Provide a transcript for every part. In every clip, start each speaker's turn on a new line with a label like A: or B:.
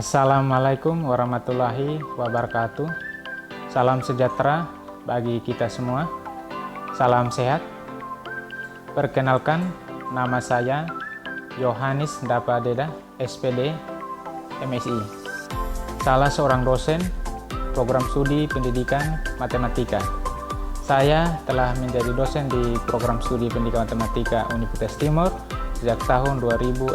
A: Assalamualaikum warahmatullahi wabarakatuh. Salam sejahtera bagi kita semua. Salam sehat. Perkenalkan, nama saya Yohanes Dapadeda, SPD, MSI. Salah seorang dosen program studi pendidikan matematika. Saya telah menjadi dosen di program studi pendidikan matematika Universitas Timur sejak tahun 2016.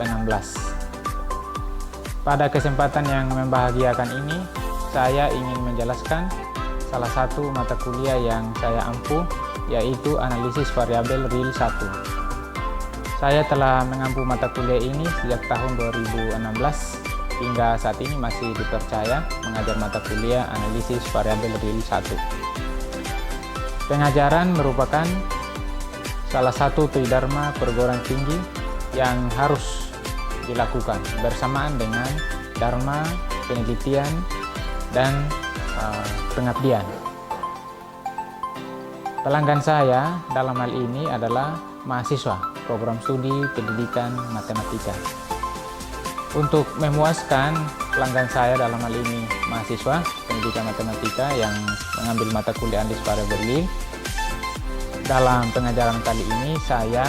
A: Pada kesempatan yang membahagiakan ini, saya ingin menjelaskan salah satu mata kuliah yang saya ampuh, yaitu analisis variabel real 1. Saya telah mengampu mata kuliah ini sejak tahun 2016, hingga saat ini masih dipercaya mengajar mata kuliah analisis variabel real 1. Pengajaran merupakan salah satu tridharma perguruan tinggi yang harus dilakukan bersamaan dengan dharma penelitian dan pengabdian. Pelanggan saya dalam hal ini adalah mahasiswa program studi pendidikan matematika. Untuk memuaskan pelanggan saya dalam hal ini mahasiswa pendidikan matematika yang mengambil mata kuliah analisis variabel real, dalam pengajaran kali ini saya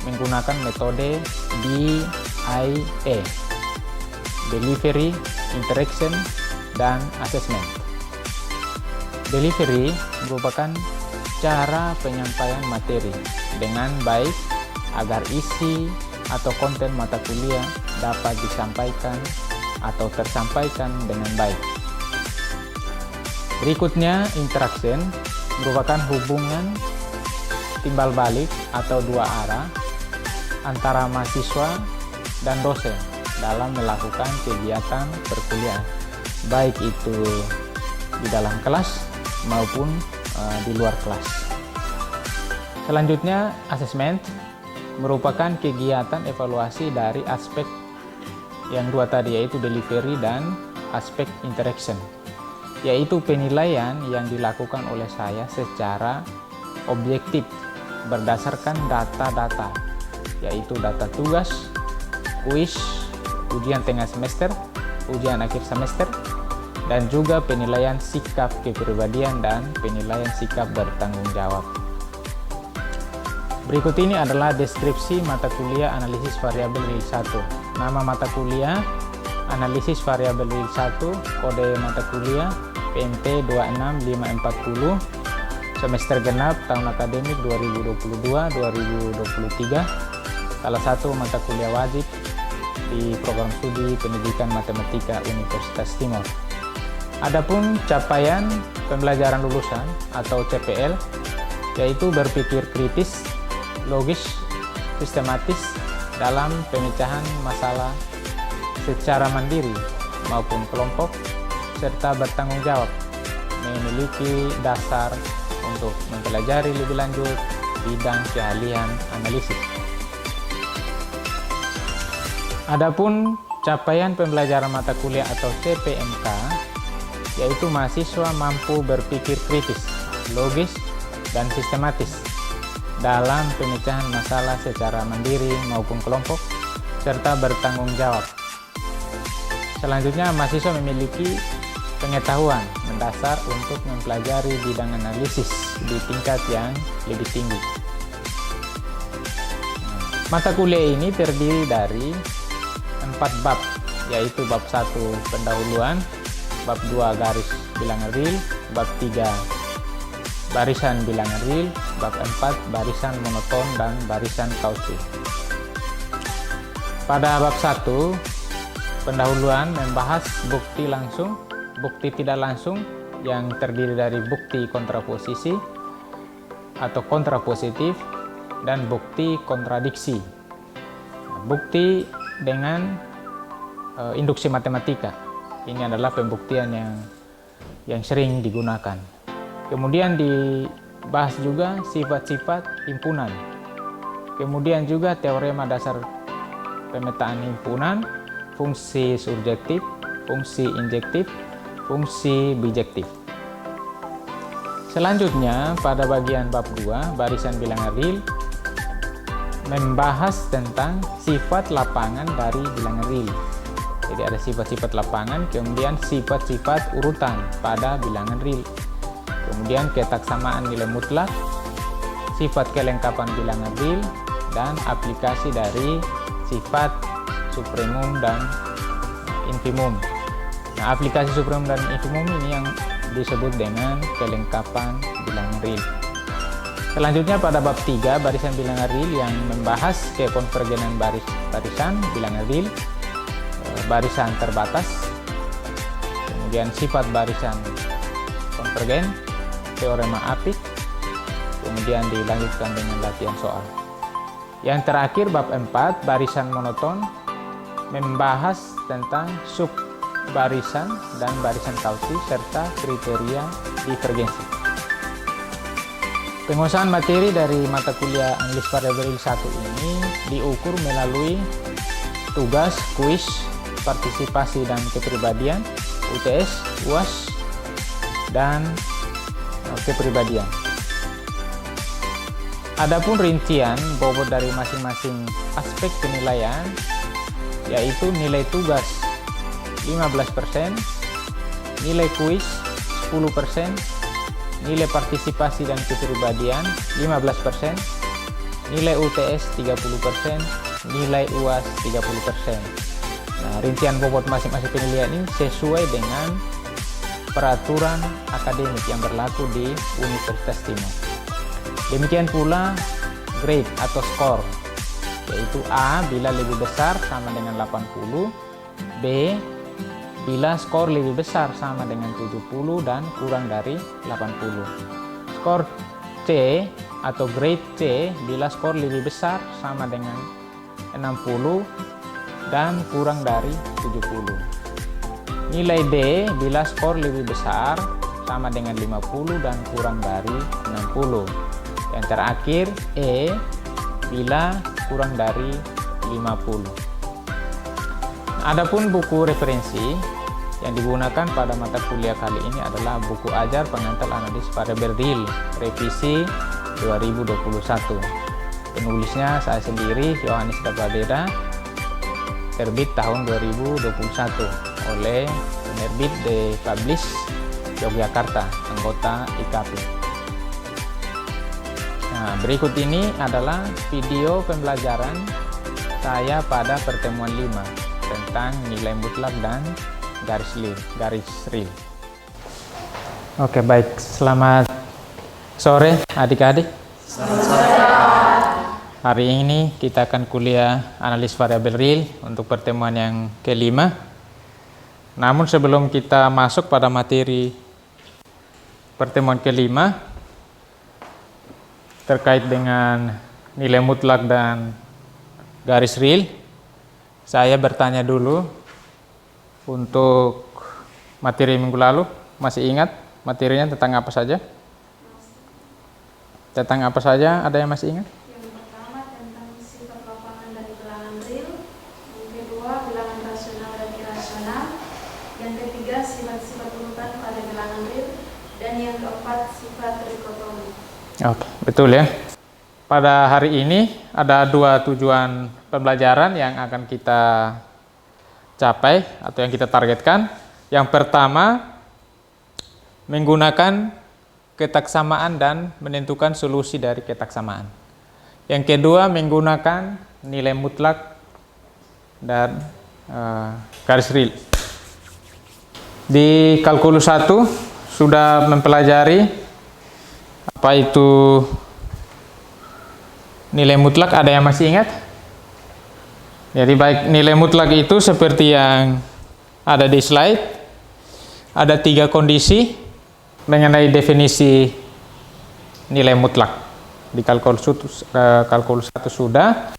A: menggunakan metode DIA, Delivery, Interaction, dan Assessment. Delivery merupakan cara penyampaian materi dengan baik agar isi atau konten mata kuliah dapat disampaikan atau tersampaikan dengan baik. Berikutnya, Interaction merupakan hubungan timbal balik atau dua arah antara mahasiswa dan dosen dalam melakukan kegiatan perkuliahan, baik itu di dalam kelas maupun di luar kelas. Selanjutnya, assessment merupakan kegiatan evaluasi dari aspek yang dua tadi, yaitu delivery dan aspek interaction, yaitu penilaian yang dilakukan oleh saya secara objektif berdasarkan data-data, yaitu data tugas, kuis, ujian tengah semester, ujian akhir semester, dan juga penilaian sikap kepribadian dan penilaian sikap bertanggung jawab. Berikut ini adalah deskripsi mata kuliah analisis variabel real 1. Nama mata kuliah analisis variabel real 1, kode mata kuliah PMT 26540, semester genap tahun akademik 2022-2023, salah satu mata kuliah wajib di program studi pendidikan matematika Universitas Timur. Adapun capaian pembelajaran lulusan atau CPL, yaitu berpikir kritis, logis, sistematis dalam pemecahan masalah secara mandiri maupun kelompok, serta bertanggung jawab, memiliki dasar untuk mempelajari lebih lanjut bidang keahlian analisis. Adapun capaian pembelajaran mata kuliah atau CPMK, yaitu mahasiswa mampu berpikir kritis, logis, dan sistematis dalam pemecahan masalah secara mandiri maupun kelompok, serta bertanggung jawab. Selanjutnya, mahasiswa memiliki pengetahuan mendasar untuk mempelajari bidang analisis di tingkat yang lebih tinggi. Mata kuliah ini terdiri dari 4 bab, yaitu bab 1 pendahuluan, bab 2 garis bilangan real, bab 3 barisan bilangan real, bab 4 barisan monoton dan barisan kausif. Pada bab 1 pendahuluan membahas bukti langsung, bukti tidak langsung yang terdiri dari bukti kontraposisi atau kontrapositif dan bukti kontradiksi. Bukti dengan induksi matematika, ini adalah pembuktian yang sering digunakan. Kemudian dibahas juga sifat-sifat himpunan, kemudian juga teorema dasar pemetaan himpunan, fungsi surjektif, fungsi injektif, fungsi bijektif. Selanjutnya, pada bagian bab 2 barisan bilangan real membahas tentang sifat lapangan dari bilangan real. Jadi ada sifat-sifat lapangan, kemudian sifat-sifat urutan pada bilangan real. Kemudian ketaksamaan nilai mutlak, sifat kelengkapan bilangan real, dan aplikasi dari sifat supremum dan infimum. Nah, aplikasi supremum dan infimum ini yang disebut dengan kelengkapan bilangan real. Selanjutnya pada bab 3 barisan bilangan real yang membahas kekonvergenan barisan bilangan real, barisan terbatas, kemudian sifat barisan konvergen, teorema apik, kemudian dilanjutkan dengan latihan soal. Yang terakhir bab 4 barisan monoton membahas tentang sub barisan dan barisan Cauchy serta kriteria divergensi. Penguasaan materi dari mata kuliah Analis Variabel Real 1 ini diukur melalui tugas, kuis, partisipasi dan kepribadian, UTS, UAS, dan kepribadian. Adapun rincian bobot dari masing-masing aspek penilaian yaitu nilai tugas 15%, nilai kuis 10%, nilai partisipasi dan kepribadian 15%, nilai UTS 30%, nilai UAS 30%. Nah, rincian bobot masing-masing penilaian ini sesuai dengan peraturan akademik yang berlaku di Universitas Timur. Demikian pula grade atau skor, yaitu A bila lebih besar sama dengan 80, B bila skor lebih besar sama dengan 70 dan kurang dari 80. Skor C atau grade C bila skor lebih besar sama dengan 60 dan kurang dari 70. Nilai D bila skor lebih besar sama dengan 50 dan kurang dari 60. Yang terakhir E bila kurang dari 50. Adapun buku referensi yang digunakan pada mata kuliah kali ini adalah buku ajar pengantar analis variabel real revisi 2021. Penulisnya saya sendiri, Yohanes Dabadeda, terbit tahun 2021 oleh penerbit The Publish Yogyakarta, anggota IKP. Nah, berikut ini adalah video pembelajaran saya pada pertemuan 5 tentang nilai mutlak dan garis real. Oke, baik. Selamat sore adik-adik.
B: Selamat sore.
A: Hari ini kita akan kuliah analis variabel real untuk pertemuan yang kelima. Namun sebelum kita masuk pada materi pertemuan kelima terkait dengan nilai mutlak dan garis real, saya bertanya dulu untuk materi minggu lalu. Masih ingat materinya tentang apa saja? Tentang apa saja? Ada yang masih ingat?
B: Yang pertama tentang sifat lapangan dari bilangan real, yang kedua bilangan rasional dan irasional, yang ketiga sifat-sifat urutan pada bilangan real, dan yang keempat sifat dikotomi.
A: Oke, betul ya. Pada hari ini ada dua tujuan pembelajaran yang akan kita capai atau yang kita targetkan. Yang pertama, menggunakan ketaksamaan dan menentukan solusi dari ketaksamaan. Yang kedua, menggunakan nilai mutlak dan garis real. Di kalkulus 1 sudah mempelajari apa itu nilai mutlak. Ada yang masih ingat? Jadi baik, nilai mutlak itu seperti yang ada di slide. Ada 3 kondisi mengenai definisi nilai mutlak. Di kalkulus 1 sudah.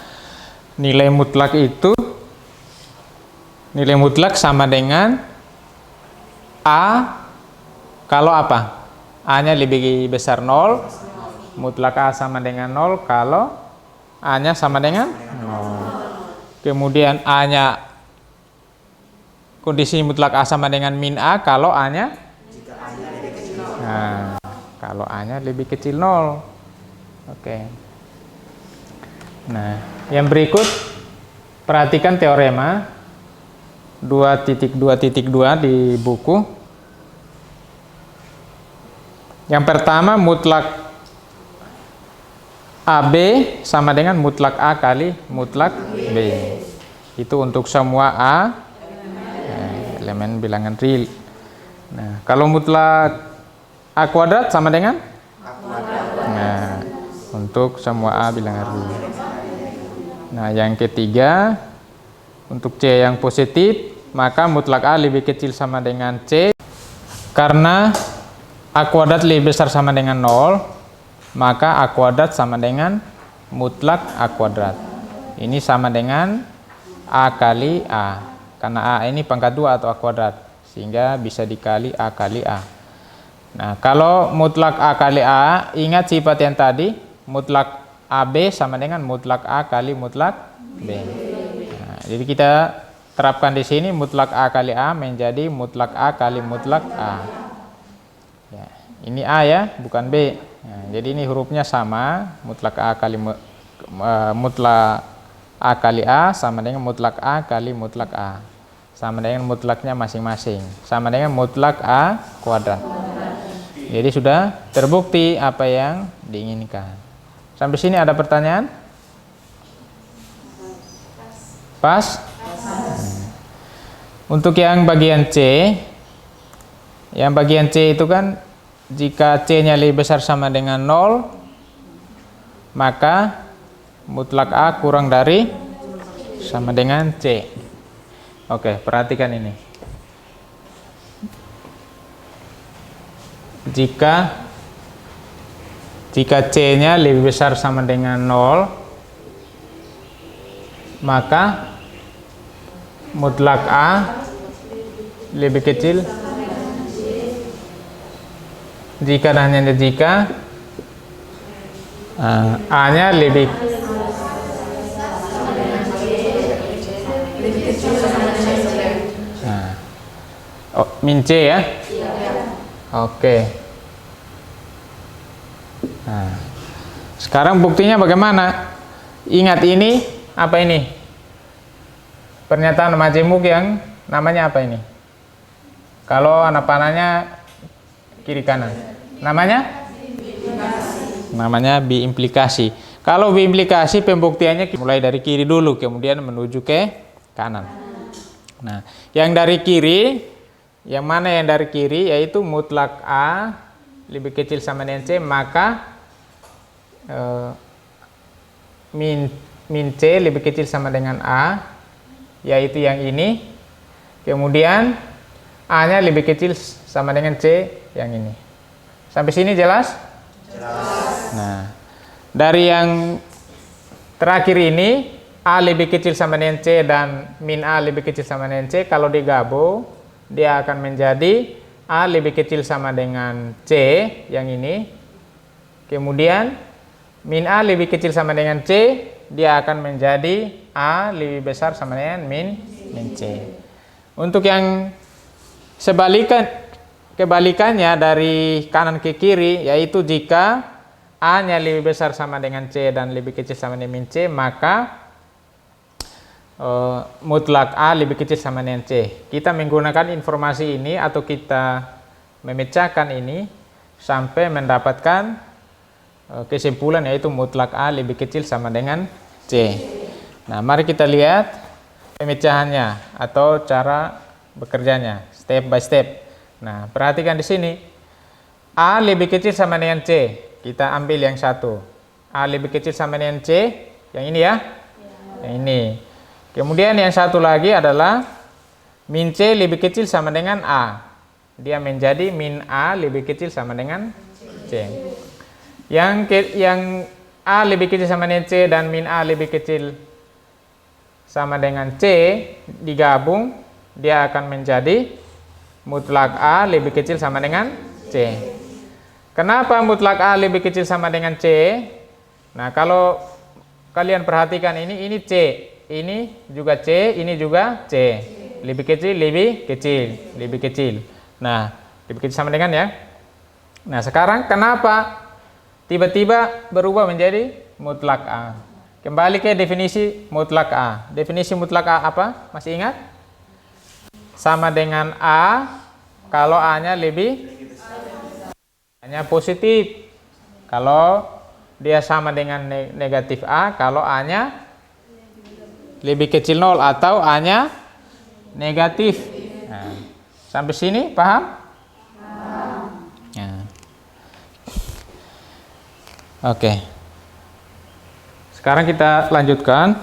A: Nilai mutlak itu, nilai mutlak sama dengan A kalau apa? A-nya lebih besar 0, mutlak A sama dengan 0 kalau A-nya sama dengan 0. Kemudian A-nya, kondisi mutlak A sama dengan min A kalau A-nya, nah, kalau A-nya lebih kecil 0. Oke. Nah, yang berikut perhatikan teorema. 2.2.2 di buku. Yang pertama, mutlak AB sama dengan mutlak A kali mutlak B. Itu untuk semua A elemen bilangan real. Nah, kalau mutlak A kuadrat sama dengan A kuadrat. Nah, untuk semua A bilangan real. Nah, yang ketiga, untuk C yang positif, maka mutlak A lebih kecil sama dengan C. Karena A kuadrat lebih besar sama dengan 0, maka A kuadrat sama dengan mutlak A kuadrat. Ini sama dengan A kali A. Karena A ini pangkat 2 atau A kuadrat, sehingga bisa dikali A kali A. Nah, kalau mutlak A kali A, ingat sifat yang tadi, mutlak AB sama dengan mutlak A kali mutlak B. Nah, jadi kita terapkan di sini mutlak A kali A menjadi mutlak A kali mutlak A. Ya, ini A ya, bukan B. Nah, jadi ini hurufnya sama, mutlak A kali mutlak A kali A sama dengan mutlak A kali mutlak A. Sama dengan mutlaknya masing-masing. Sama dengan mutlak A kuadrat. Jadi sudah terbukti apa yang diinginkan. Sampai sini ada pertanyaan? Pas? Untuk yang bagian C, yang bagian C itu kan jika C-nya lebih besar sama dengan 0, maka mutlak A kurang dari sama dengan C. Oke, perhatikan ini. Jika C-nya lebih besar sama dengan 0, maka mutlak A lebih kecil. Jika dan hanya jika A-nya lebih min C ya. Oke. Nah, sekarang buktinya bagaimana? Ingat ini apa ini? Pernyataan majemuk yang namanya apa ini? Kalau anak panahnya kiri kanan, namanya biimplikasi. Kalau biimplikasi pembuktiannya mulai dari kiri dulu, kemudian menuju ke kanan. Nah, yang dari kiri, yang mana yang dari kiri? Yaitu mutlak A lebih kecil sama dengan C, maka min C lebih kecil sama dengan A, yaitu yang ini. Kemudian A-nya lebih kecil sama dengan C, yang ini. Sampai sini jelas? Jelas. Nah, dari yang terakhir ini, A lebih kecil sama dengan C dan min A lebih kecil sama dengan C, kalau digabung, dia akan menjadi A lebih kecil sama dengan C, yang ini. Kemudian, min A lebih kecil sama dengan C, dia akan menjadi A lebih besar sama dengan min C. Untuk yang kebalikannya dari kanan ke kiri, yaitu jika A-nya lebih besar sama dengan C dan lebih kecil sama dengan min C, maka mutlak A lebih kecil sama dengan C. Kita menggunakan informasi ini atau kita memecahkan ini sampai mendapatkan kesimpulan, yaitu mutlak A lebih kecil sama dengan C. Nah, mari kita lihat pemecahannya atau cara bekerjanya step by step. Nah, perhatikan di sini. A lebih kecil sama dengan C. Kita ambil yang satu. A lebih kecil sama dengan C. Yang ini ya. Yang ini. Kemudian yang satu lagi adalah min C lebih kecil sama dengan A. Dia menjadi min A lebih kecil sama dengan C. Yang A lebih kecil sama dengan C dan min A lebih kecil sama dengan C digabung, dia akan menjadi mutlak A lebih kecil sama dengan C. Kenapa mutlak A lebih kecil sama dengan C? Nah, kalau kalian perhatikan ini C, ini juga C, ini juga C. Lebih kecil, lebih kecil, lebih kecil. Nah, lebih kecil sama dengan ya. Nah, sekarang kenapa tiba-tiba berubah menjadi mutlak A? Kembali ke definisi mutlak A. Definisi mutlak A apa? Masih ingat? sama dengan A kalau A-nya A-nya positif. Kalau dia sama dengan negatif A kalau A-nya lebih kecil 0 atau A-nya negatif. Nah, sampai sini paham? Nah. Oke. Sekarang kita lanjutkan.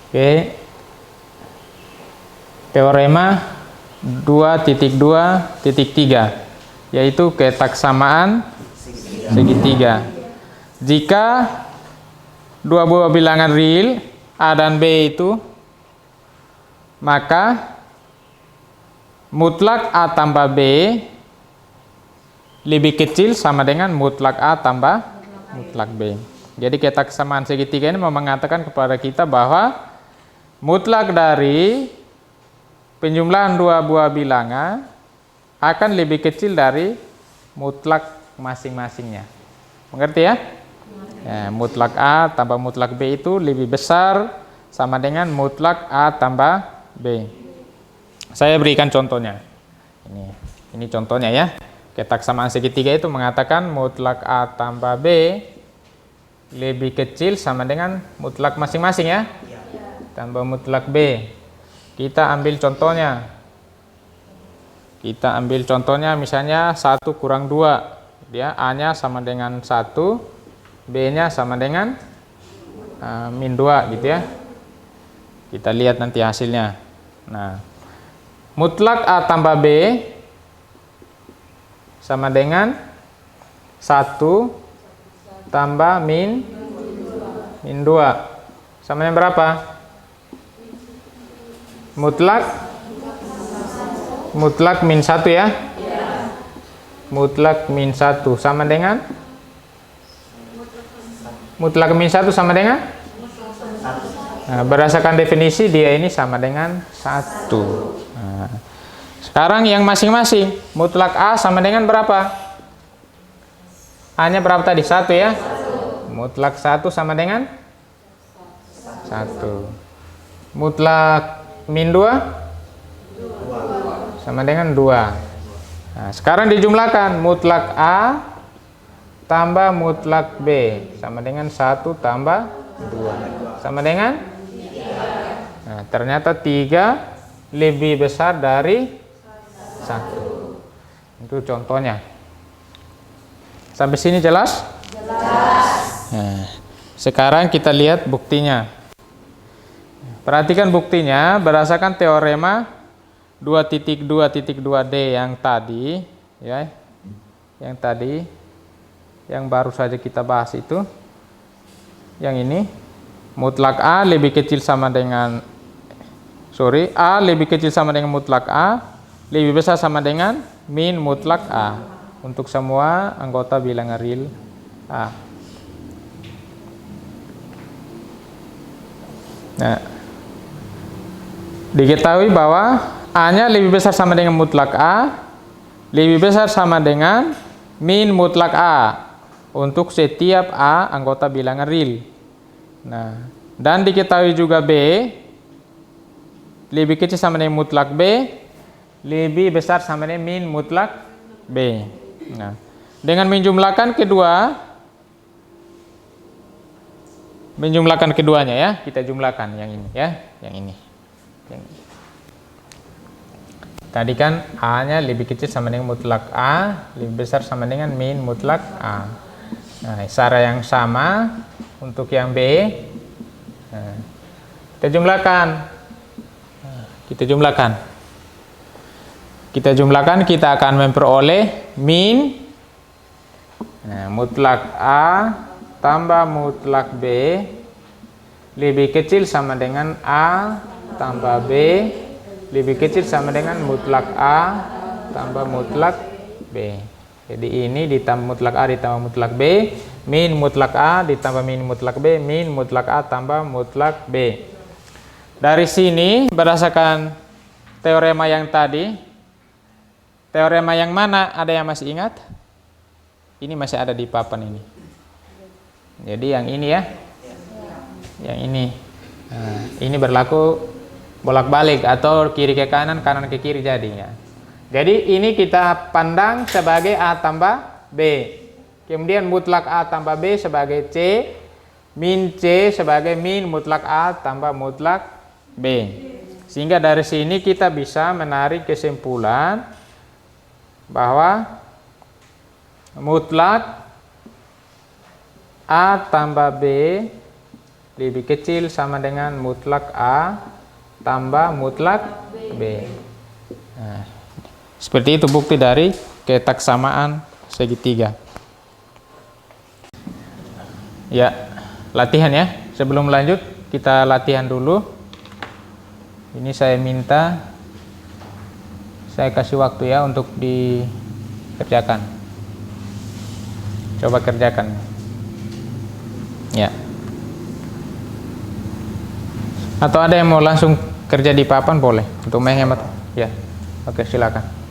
A: Oke. Teorema 2.2.3 yaitu ketaksamaan segitiga. Jika dua buah bilangan real A dan B itu, maka mutlak A tambah B lebih kecil sama dengan mutlak A tambah mutlak B. Jadi ketaksamaan segitiga ini mau mengatakan kepada kita bahwa mutlak dari penjumlahan dua buah bilangan akan lebih kecil dari mutlak masing-masingnya. Mengerti ya? Ya, mutlak A tambah mutlak B itu lebih besar sama dengan mutlak A tambah B. Saya berikan contohnya. Ini contohnya ya. Ketaksamaan segitiga itu mengatakan mutlak A tambah B lebih kecil sama dengan mutlak masing-masing ya. Tambah mutlak B. Kita ambil contohnya. Misalnya 1 kurang 2. Dia A-nya sama dengan 1, B-nya sama dengan min 2 gitu ya. Kita lihat nanti hasilnya. Nah, mutlak A tambah B sama dengan 1 tambah min 2. Sama dengan berapa? Mutlak min 1 ya? Mutlak min 1 sama dengan? Mutlak min 1 sama dengan? Nah, berdasarkan definisi dia ini sama dengan 1. Nah, sekarang yang masing-masing. Mutlak A sama dengan berapa? A-nya berapa tadi? 1 ya? Mutlak 1 sama dengan? 1. Mutlak min 2? Sama dengan 2. Nah, sekarang dijumlahkan mutlak A tambah mutlak B sama dengan 1 tambah 2 sama dengan 3. Nah, ternyata 3 lebih besar dari 1. Itu contohnya. Sampai sini jelas? Jelas. Nah, sekarang kita lihat buktinya. Perhatikan buktinya berdasarkan teorema 2.2.2D yang tadi ya. Yang baru saja kita bahas itu. Yang ini mutlak A lebih kecil sama dengan A lebih kecil sama dengan mutlak A lebih besar sama dengan min mutlak A untuk semua anggota bilangan real A. Nah, diketahui bahwa A-nya lebih besar sama dengan mutlak A, lebih besar sama dengan min mutlak A untuk setiap A anggota bilangan real. Nah, dan diketahui juga B lebih kecil sama dengan mutlak B, lebih besar sama dengan min mutlak B. Nah, dengan menjumlahkan keduanya ya, kita jumlahkan yang ini ya, yang ini. Tadi kan A-nya lebih kecil sama dengan mutlak A, lebih besar sama dengan min mutlak A. Nah, cara yang sama untuk yang B. Nah, kita jumlahkan. Kita akan memperoleh min mutlak A tambah mutlak B lebih kecil sama dengan A tambah B lebih kecil sama dengan mutlak A tambah mutlak B. Jadi ini ditambah mutlak A ditambah mutlak B, min mutlak A ditambah min mutlak B, min mutlak A tambah mutlak B. Dari sini berdasarkan teorema yang tadi, teorema yang mana ada yang masih ingat? Ini masih ada di papan ini. Jadi yang ini ya. Yang ini. Nah, ini berlaku bolak-balik atau kiri ke kanan, kanan ke kiri jadinya. Jadi ini kita pandang sebagai A tambah B. Kemudian mutlak A tambah B sebagai C, min C sebagai min mutlak A tambah mutlak B. Sehingga dari sini kita bisa menarik kesimpulan bahwa mutlak A tambah B lebih kecil sama dengan mutlak A tambah mutlak B. Nah, seperti itu bukti dari ketaksamaan segitiga. Ya, latihan ya. Sebelum lanjut, kita latihan dulu. Ini saya minta, saya kasih waktu ya untuk dikerjakan. Coba kerjakan. Ya. Atau ada yang mau langsung kerja di papan boleh untuk menghemat. Ya. Oke, silakan.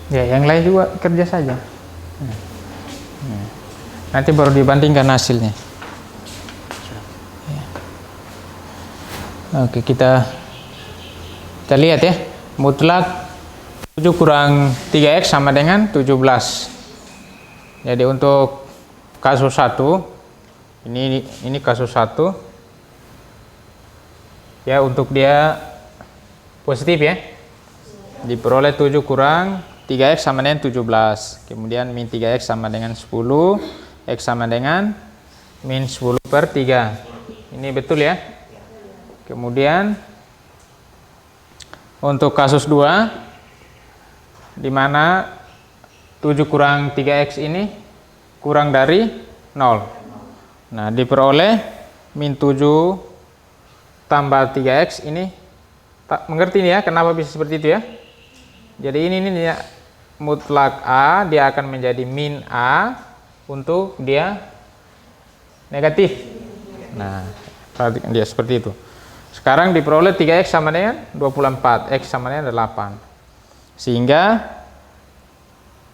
A: Ya, yang lain juga kerja saja. Nanti baru dibandingkan hasilnya. Oke, kita lihat ya. Mutlak 7 kurang 3x sama dengan 17. Jadi untuk kasus 1, ini kasus 1. Ya, untuk dia positif ya. Diperoleh 7 kurang 3x sama dengan 17. Kemudian min 3x sama dengan 10. X sama dengan min 10 per 3. Ini betul ya. Kemudian untuk kasus 2, di mana 7 kurang 3x ini kurang dari 0. Nah, diperoleh min 7 tambah 3x ini. Mengerti nih ya kenapa bisa seperti itu ya. Jadi ini ya, mutlak A dia akan menjadi min A untuk dia negatif. Nah, perhatikan dia seperti itu. Sekarang diperoleh 3x sama dengan 24, x sama dengan 8. Sehingga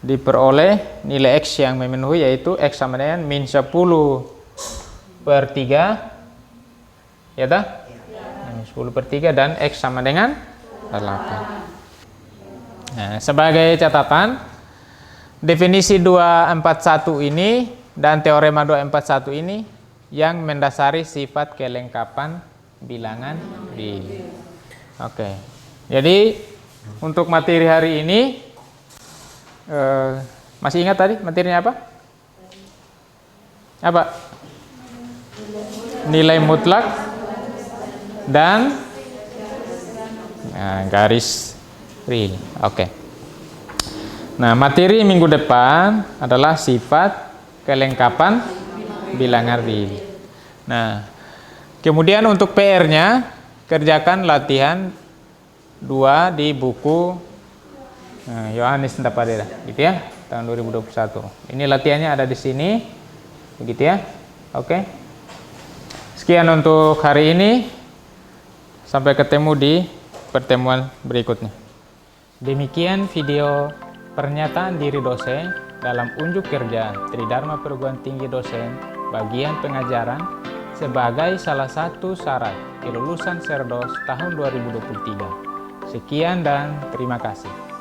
A: diperoleh nilai x yang memenuhi yaitu x sama dengan min 10 per 3. Ya tak? 10 per 3 dan x sama dengan 8. Nah, sebagai catatan, definisi 241 ini dan teorema 241 ini yang mendasari sifat kelengkapan bilangan real. Oke. Jadi untuk materi hari ini masih ingat tadi materinya apa? Apa? Nilai mutlak dan garis real. Oke. Nah, materi minggu depan adalah sifat kelengkapan bilangan real. Nah, kemudian untuk PR-nya kerjakan latihan 2 di buku Yohanes Ndapadera, gitu ya, tahun 2021. Ini latihannya ada di sini, begitu ya. Oke. Sekian untuk hari ini. Sampai ketemu di pertemuan berikutnya. Demikian video pernyataan diri dosen dalam unjuk kerja Tridharma Perguruan Tinggi Dosen bagian pengajaran sebagai salah satu syarat kelulusan Serdos tahun 2023. Sekian dan terima kasih.